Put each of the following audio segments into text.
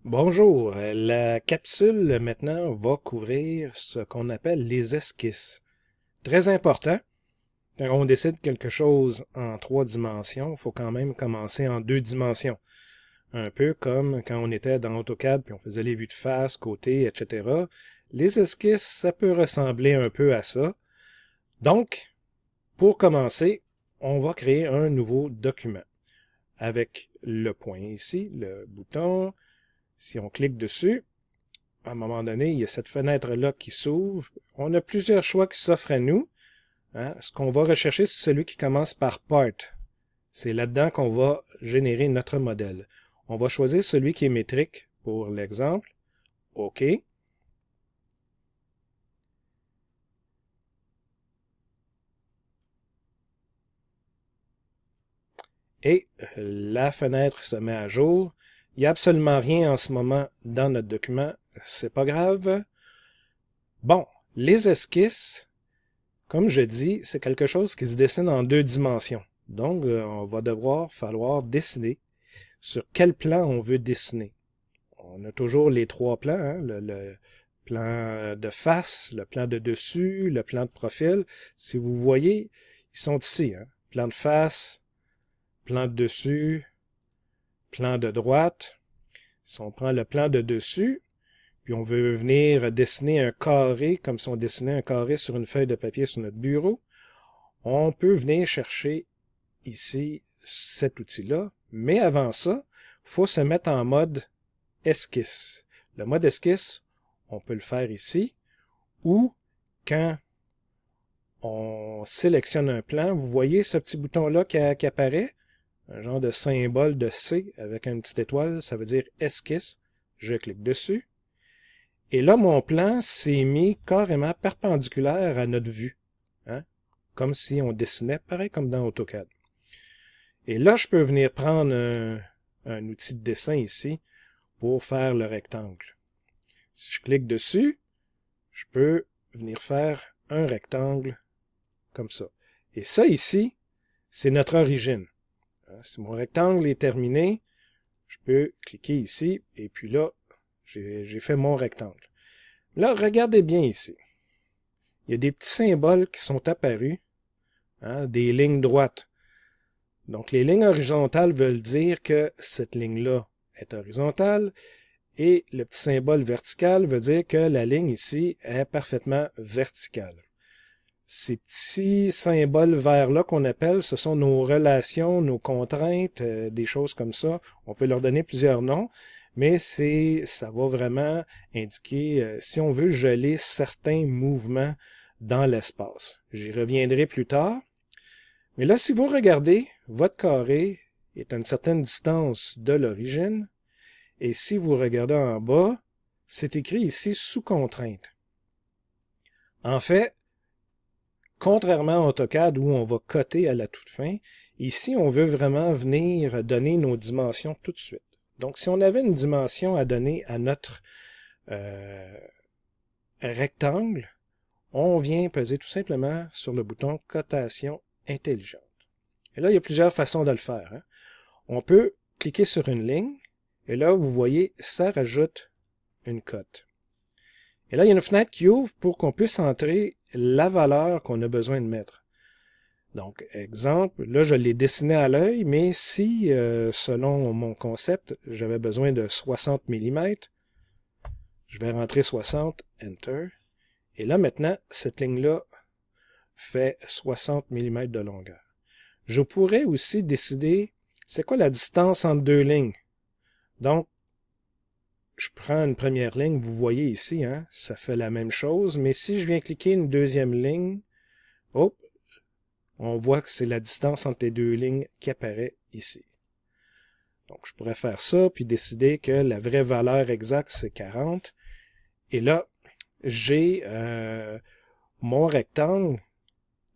Bonjour, la capsule maintenant va couvrir ce qu'on appelle les esquisses. Très important, quand on décide quelque chose en 3 dimensions, il faut quand même commencer en 2 dimensions. Un peu comme quand on était dans AutoCAD puis on faisait les vues de face, côté, etc. Les esquisses, ça peut ressembler un peu à ça. Donc, pour commencer, on va créer un nouveau document avec le point ici, le bouton. Si on clique dessus, à un moment donné, il y a cette fenêtre-là qui s'ouvre. On a plusieurs choix qui s'offrent à nous. Hein. Ce qu'on va rechercher, c'est celui qui commence par Part. C'est là-dedans qu'on va générer notre modèle. On va choisir celui qui est métrique pour l'exemple. OK. Et la fenêtre se met à jour. Il n'y a absolument rien en ce moment dans notre document. C'est pas grave. Bon, les esquisses, comme je dis, c'est quelque chose qui se dessine en 2 dimensions. Donc, on va falloir décider sur quel plan on veut dessiner. On a toujours les 3 plans, hein, le plan de face, le plan de dessus, le plan de profil. Si vous voyez, ils sont ici. Hein. Plan de face, plan de dessus, plan de droite. Si on prend le plan de dessus, puis on veut venir dessiner un carré, comme si on dessinait un carré sur une feuille de papier sur notre bureau, on peut venir chercher ici cet outil-là. Mais avant ça, il faut se mettre en mode esquisse. Le mode esquisse, on peut le faire ici, ou quand on sélectionne un plan, vous voyez ce petit bouton-là qui apparaît, un genre de symbole de C avec une petite étoile, ça veut dire esquisse. Je clique dessus. Et là, mon plan s'est mis carrément perpendiculaire à notre vue. Hein? Comme si on dessinait, pareil comme dans AutoCAD. Et là, je peux venir prendre un outil de dessin ici pour faire le rectangle. Si je clique dessus, je peux venir faire un rectangle comme ça. Et ça ici, c'est notre origine. Si mon rectangle est terminé, je peux cliquer ici et puis là, j'ai fait mon rectangle. Là, regardez bien ici. Il y a des petits symboles qui sont apparus, hein, des lignes droites. Donc, les lignes horizontales veulent dire que cette ligne-là est horizontale et le petit symbole vertical veut dire que la ligne ici est parfaitement verticale. Ces petits symboles verts-là qu'on appelle, ce sont nos relations, nos contraintes, des choses comme ça. On peut leur donner plusieurs noms, mais ça va vraiment indiquer si on veut geler certains mouvements dans l'espace. J'y reviendrai plus tard. Mais là, si vous regardez, votre carré est à une certaine distance de l'origine. Et si vous regardez en bas, c'est écrit ici sous contrainte. En fait, contrairement à AutoCAD où on va coter à la toute fin, ici on veut vraiment venir donner nos dimensions tout de suite. Donc si on avait une dimension à donner à notre rectangle, on vient peser tout simplement sur le bouton cotation intelligente. Et là, il y a plusieurs façons de le faire. Hein. On peut cliquer sur une ligne, et là, vous voyez, ça rajoute une cote. Et là, il y a une fenêtre qui ouvre pour qu'on puisse entrer la valeur qu'on a besoin de mettre. Donc, exemple, là, je l'ai dessiné à l'œil, mais si, selon mon concept, j'avais besoin de 60 mm, je vais rentrer 60, Enter. Et là, maintenant, cette ligne-là fait 60 mm de longueur. Je pourrais aussi décider, c'est quoi la distance entre deux lignes. Donc, je prends une première ligne, vous voyez ici, hein, ça fait la même chose, mais si je viens cliquer une deuxième ligne, oh, on voit que c'est la distance entre les deux lignes qui apparaît ici. Donc, je pourrais faire ça, puis décider que la vraie valeur exacte, c'est 40. Et là, j'ai mon rectangle,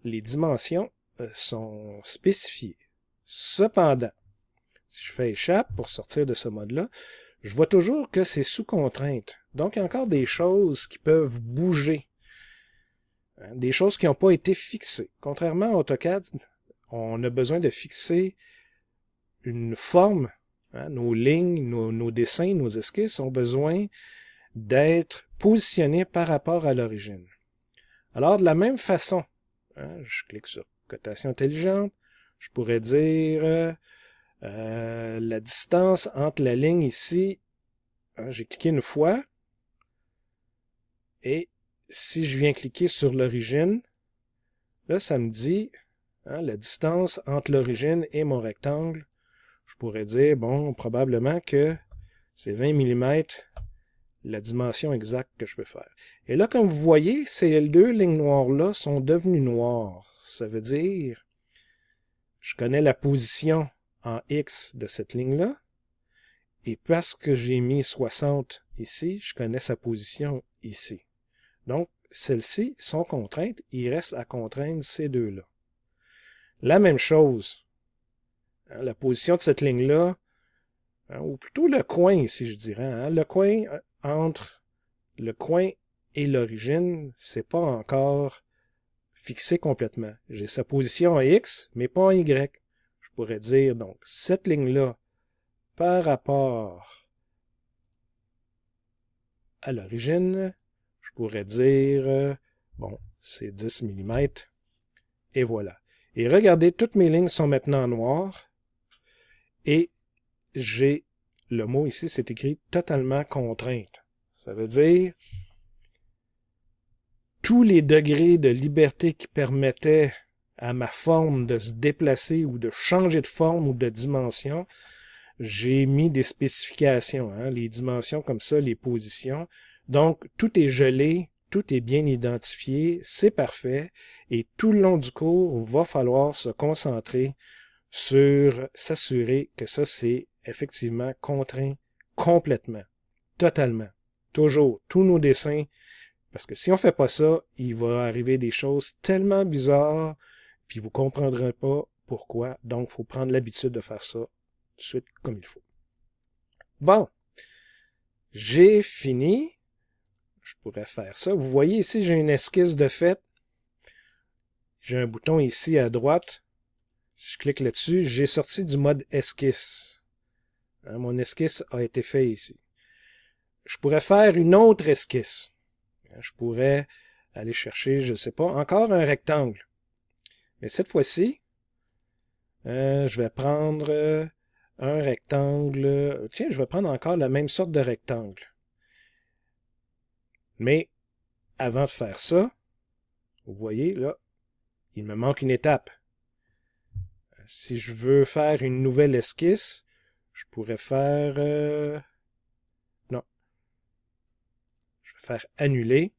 les dimensions sont spécifiées. Cependant, si je fais échappe pour sortir de ce mode-là, je vois toujours que c'est sous contrainte. Donc, il y a encore des choses qui peuvent bouger. Hein, des choses qui n'ont pas été fixées. Contrairement à AutoCAD, on a besoin de fixer une forme Hein, nos lignes, nos dessins, nos esquisses ont besoin d'être positionnés par rapport à l'origine. Alors, de la même façon, hein, je clique sur cotation intelligente, je pourrais dire la distance entre la ligne ici, hein, j'ai cliqué une fois, et si je viens cliquer sur l'origine, là, ça me dit hein, la distance entre l'origine et mon rectangle. Je pourrais dire, bon, probablement que c'est 20 mm la dimension exacte que je peux faire. Et là, comme vous voyez, ces deux lignes noires-là sont devenues noires. Ça veut dire, je connais la position en X de cette ligne-là, et parce que j'ai mis 60 ici, je connais sa position ici. Donc, celles-ci sont contraintes, il reste à contraindre ces deux-là. La même chose, hein, la position de cette ligne-là, hein, ou plutôt le coin ici, je dirais, hein, le coin entre le coin et l'origine, c'est pas encore fixé complètement. J'ai sa position en X, mais pas en Y. Je pourrais dire, donc, cette ligne-là, par rapport à l'origine, je pourrais dire, bon, c'est 10 mm, et voilà. Et regardez, toutes mes lignes sont maintenant noires, et j'ai, le mot ici, c'est écrit totalement contrainte. Ça veut dire, tous les degrés de liberté qui permettaient à ma forme de se déplacer ou de changer de forme ou de dimension, j'ai mis des spécifications, hein, les dimensions comme ça, les positions. Donc, tout est gelé, tout est bien identifié, c'est parfait. Et tout le long du cours, il va falloir se concentrer sur s'assurer que ça, c'est effectivement contraint complètement, totalement. Toujours, tous nos dessins. Parce que si on ne fait pas ça, il va arriver des choses tellement bizarres, puis vous ne comprendrez pas pourquoi. Donc, il faut prendre l'habitude de faire ça tout de suite comme il faut. Bon, j'ai fini. Je pourrais faire ça. Vous voyez ici, j'ai une esquisse de fait. J'ai un bouton ici à droite. Si je clique là-dessus, j'ai sorti du mode esquisse. Hein, mon esquisse a été fait ici. Je pourrais faire une autre esquisse. Je pourrais aller chercher, je ne sais pas, encore un rectangle. Mais cette fois-ci, je vais prendre un rectangle. Tiens, je vais prendre encore la même sorte de rectangle. Mais avant de faire ça, vous voyez, là, il me manque une étape. Si je veux faire une nouvelle esquisse, je pourrais faire... non. Je vais faire annuler.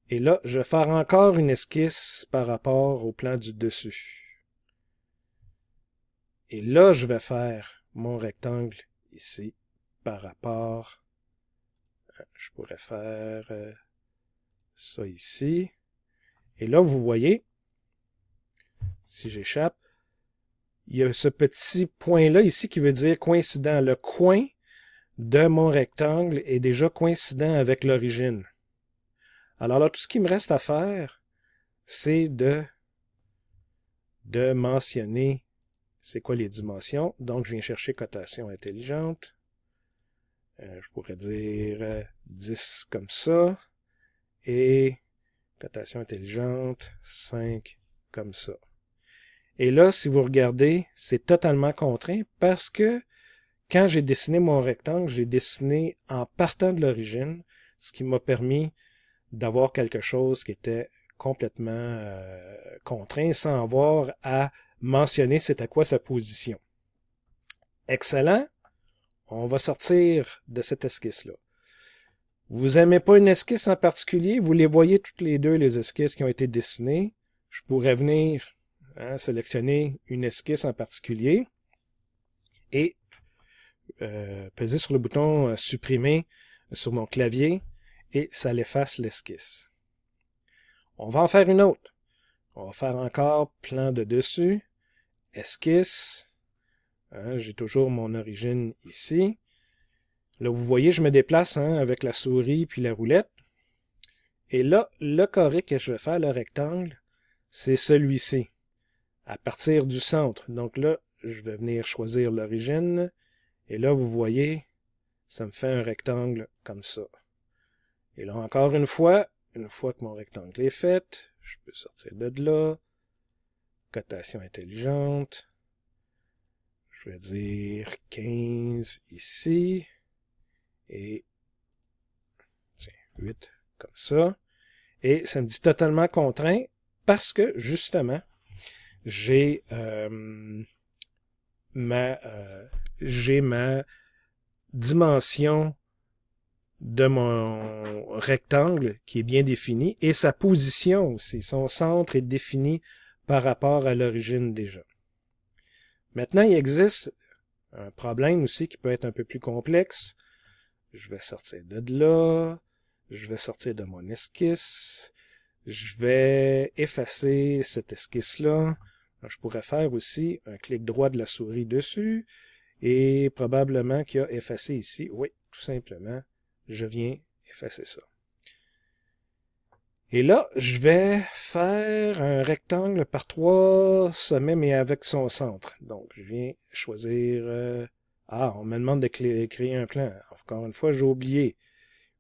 Et là, je vais faire encore une esquisse par rapport au plan du dessus. Et là, je vais faire mon rectangle ici par rapport... Je pourrais faire ça ici. Et là, vous voyez, si j'échappe, il y a ce petit point-là ici qui veut dire coïncident. Le coin de mon rectangle est déjà coïncident avec l'origine. Alors là, tout ce qu'il me reste à faire, c'est de mentionner c'est quoi les dimensions. Donc, je viens chercher cotation intelligente. Je pourrais dire 10 comme ça. Et cotation intelligente, 5 comme ça. Et là, si vous regardez, c'est totalement contraint parce que quand j'ai dessiné mon rectangle, j'ai dessiné en partant de l'origine, ce qui m'a permis d'avoir quelque chose qui était complètement contraint sans avoir à mentionner c'était quoi sa position. Excellent. On va sortir de cette esquisse-là. Vous n'aimez pas une esquisse en particulier, vous les voyez toutes les deux, les esquisses qui ont été dessinées. Je pourrais venir sélectionner une esquisse en particulier et peser sur le bouton supprimer sur mon clavier et ça l'efface l'esquisse. On va en faire une autre. On va faire encore plan de dessus, esquisse. Hein, j'ai toujours mon origine ici. Là, vous voyez, je me déplace avec la souris puis la roulette. Et là, le carré que je vais faire, le rectangle, c'est celui-ci, à partir du centre. Donc là, je vais venir choisir l'origine Et là, vous voyez, ça me fait un rectangle comme ça. Et là, encore une fois que mon rectangle est fait, je peux sortir de là. Cotation intelligente. Je vais dire 15 ici. Et 8 comme ça. Et ça me dit totalement contraint parce que, justement, j'ai ma dimension de mon rectangle qui est bien définie et sa position aussi. Son centre est défini par rapport à l'origine déjà. Maintenant, il existe un problème aussi qui peut être un peu plus complexe. Je vais sortir de là. Je vais sortir de mon esquisse. Je vais effacer cette esquisse-là. Je pourrais faire aussi un clic droit de la souris dessus. Et probablement qu'il y a effacé ici. Oui, tout simplement, je viens effacer ça. Et là, je vais faire un rectangle par 3 sommets, mais avec son centre. Donc, je viens choisir... on me demande de créer un plan. Encore une fois, j'ai oublié.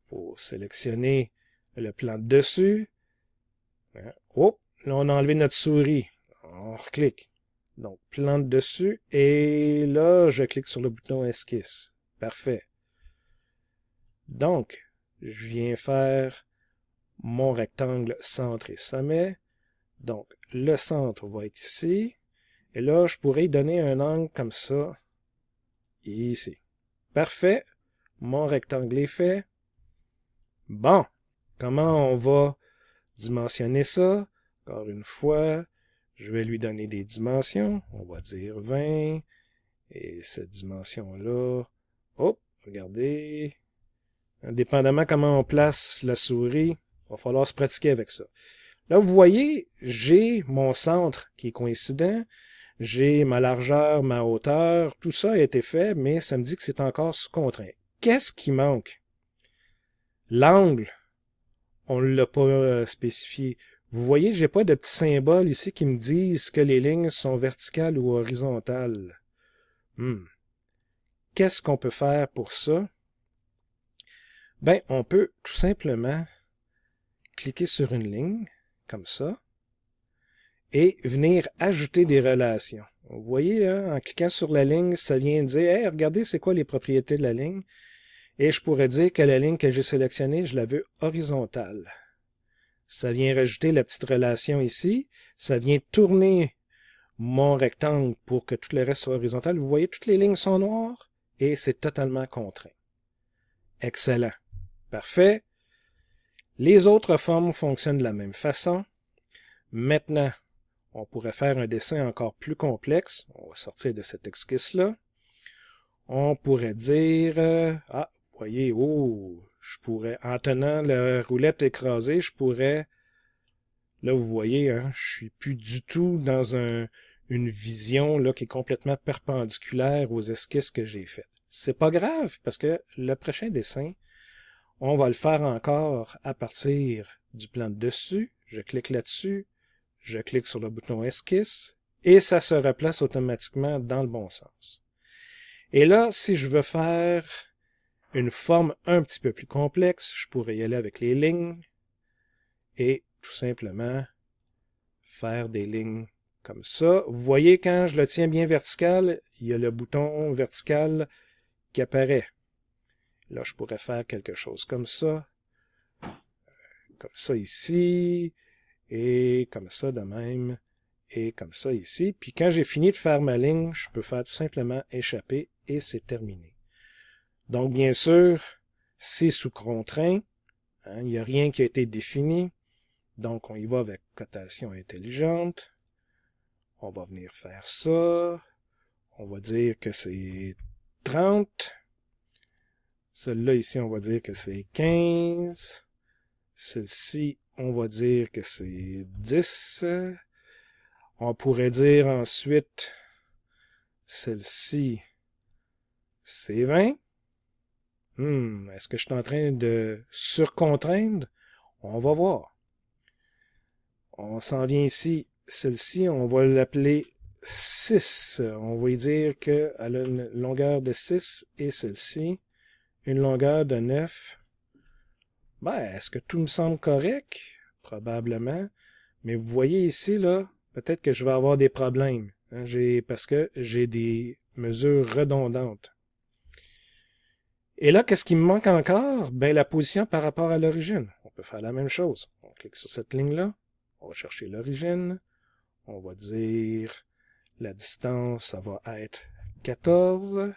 Il faut sélectionner le plan de dessus. Oh, là, on a enlevé notre souris. On reclique. Donc, plan de dessus. Et là, je clique sur le bouton esquisse. Parfait. Donc, je viens faire mon rectangle centre et sommet. Donc, le centre va être ici. Et là, je pourrais y donner un angle comme ça. Ici. Parfait. Mon rectangle est fait. Bon. Comment on va dimensionner ça? Encore une fois, je vais lui donner des dimensions. On va dire 20. Et cette dimension-là, hop, regardez. Indépendamment comment on place la souris, il va falloir se pratiquer avec ça. Là, vous voyez, j'ai mon centre qui est coïncident. J'ai ma largeur, ma hauteur. Tout ça a été fait, mais ça me dit que c'est encore sous contrainte. Qu'est-ce qui manque? L'angle, on ne l'a pas spécifié. Vous voyez, j'ai pas de petits symboles ici qui me disent que les lignes sont verticales ou horizontales. Qu'est-ce qu'on peut faire pour ça? Ben, on peut tout simplement cliquer sur une ligne, comme ça, et venir ajouter des relations. Vous voyez, hein, en cliquant sur la ligne, ça vient dire « Hey, regardez, c'est quoi les propriétés de la ligne? » Et je pourrais dire que la ligne que j'ai sélectionnée, je la veux horizontale. Ça vient rajouter la petite relation ici. Ça vient tourner mon rectangle pour que tout le reste soit horizontal. Vous voyez, toutes les lignes sont noires et c'est totalement contraint. Excellent. Parfait. Les autres formes fonctionnent de la même façon. Maintenant, on pourrait faire un dessin encore plus complexe. On va sortir de cette esquisse-là. On pourrait dire... vous voyez, je pourrais, en tenant la roulette écrasée, je pourrais... Là, vous voyez, hein, je suis plus du tout dans une vision là, qui est complètement perpendiculaire aux esquisses que j'ai faites. C'est pas grave, parce que le prochain dessin, on va le faire encore à partir du plan de dessus. Je clique là-dessus, je clique sur le bouton esquisse, et ça se replace automatiquement dans le bon sens. Et là, si je veux faire une forme un petit peu plus complexe, je pourrais y aller avec les lignes, et tout simplement faire des lignes comme ça. Vous voyez, quand je le tiens bien vertical, il y a le bouton vertical qui apparaît. Là, je pourrais faire quelque chose comme ça ici, et comme ça de même, et comme ça ici. Puis quand j'ai fini de faire ma ligne, je peux faire tout simplement échapper, et c'est terminé. Donc, bien sûr, c'est sous contraint. Hein, il n'y a rien qui a été défini. Donc, on y va avec cotation intelligente. On va venir faire ça. On va dire que c'est 30. Celle-là ici, on va dire que c'est 15. Celle-ci, on va dire que c'est 10. On pourrait dire ensuite, celle-ci, c'est 20. Est-ce que je suis en train de surcontraindre? On va voir. On s'en vient ici. Celle-ci, on va l'appeler 6. On va y dire qu'elle a une longueur de 6 et celle-ci, une longueur de 9. Ben, est-ce que tout me semble correct? Probablement. Mais vous voyez ici, là, peut-être que je vais avoir des problèmes. Hein, parce que j'ai des mesures redondantes. Et là, qu'est-ce qui me manque encore? Ben, la position par rapport à l'origine. On peut faire la même chose. On clique sur cette ligne-là. On va chercher l'origine. On va dire la distance, ça va être 14.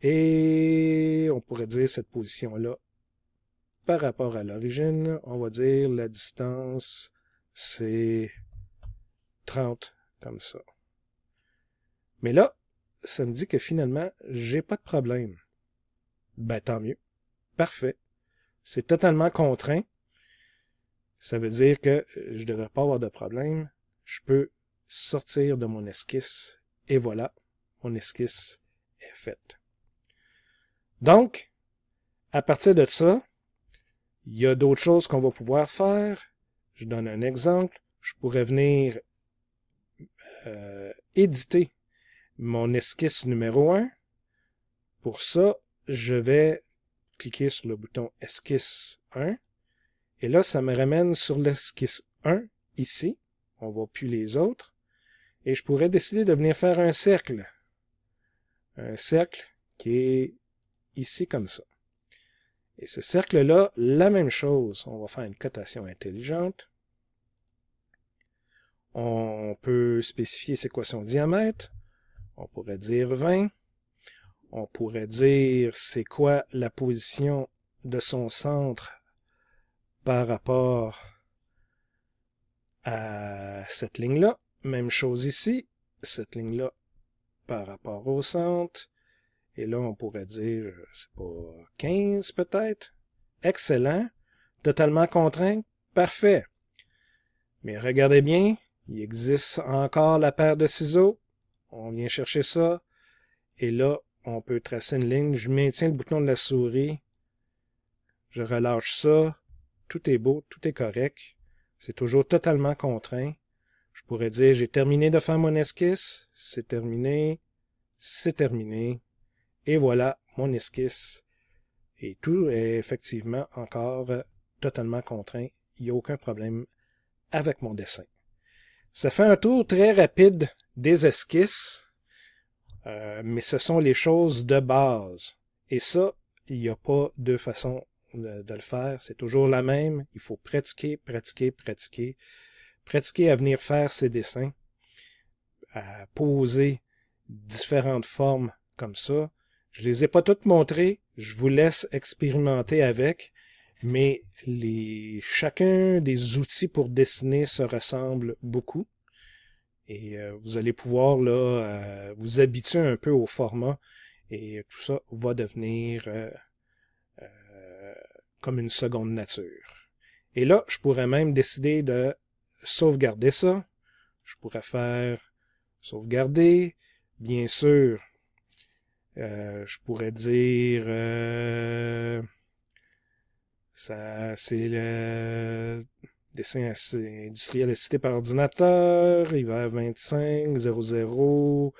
Et on pourrait dire cette position-là par rapport à l'origine. On va dire la distance, c'est 30, comme ça. Mais là, ça me dit que finalement, j'ai pas de problème. Ben, tant mieux. Parfait. C'est totalement contraint. Ça veut dire que je ne devrais pas avoir de problème. Je peux sortir de mon esquisse. Et voilà, mon esquisse est faite. Donc, à partir de ça, il y a d'autres choses qu'on va pouvoir faire. Je donne un exemple. Je pourrais venir éditer mon esquisse numéro 1. Pour ça, je vais cliquer sur le bouton Esquisse 1. Et là, ça me ramène sur l'esquisse 1, ici. On voit plus les autres. Et je pourrais décider de venir faire un cercle. Un cercle qui est ici comme ça. Et ce cercle-là, la même chose. On va faire une cotation intelligente. On peut spécifier c'est quoi son diamètre. On pourrait dire 20. On pourrait dire c'est quoi la position de son centre par rapport à cette ligne-là. Même chose ici. Cette ligne-là par rapport au centre. Et là, on pourrait dire, c'est pas 15 peut-être. Excellent. Totalement contraint. Parfait. Mais regardez bien, il existe encore la paire de ciseaux. On vient chercher ça. Et là, on peut tracer une ligne. Je maintiens le bouton de la souris. Je relâche ça. Tout est beau, tout est correct. C'est toujours totalement contraint. Je pourrais dire, j'ai terminé de faire mon esquisse. C'est terminé. C'est terminé. Et voilà, mon esquisse. Et tout est effectivement encore totalement contraint. Il n'y a aucun problème avec mon dessin. Ça fait un tour très rapide des esquisses, mais ce sont les choses de base. Et ça, il n'y a pas deux façons de le faire. C'est toujours la même. Il faut pratiquer, pratiquer, pratiquer. Pratiquer à venir faire ses dessins, à poser différentes formes comme ça. Je les ai pas toutes montrées. Je vous laisse expérimenter avec. Mais chacun des outils pour dessiner se ressemble beaucoup. Et vous allez pouvoir là vous habituer un peu au format. Et tout ça va devenir comme une seconde nature. Et là, je pourrais même décider de sauvegarder ça. Je pourrais faire sauvegarder. Bien sûr, je pourrais dire ça c'est le dessin industriel assisté par ordinateur, hiver 25, 00,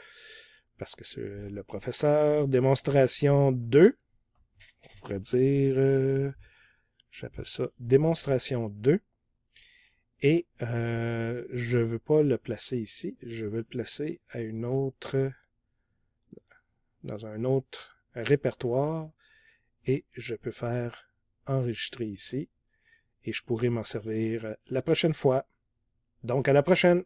parce que c'est le professeur, démonstration 2, on pourrait dire, j'appelle ça démonstration 2, et je ne veux pas le placer ici, je veux le placer à une autre, dans un autre répertoire, et je peux faire enregistrer ici, et je pourrai m'en servir la prochaine fois. Donc, à la prochaine!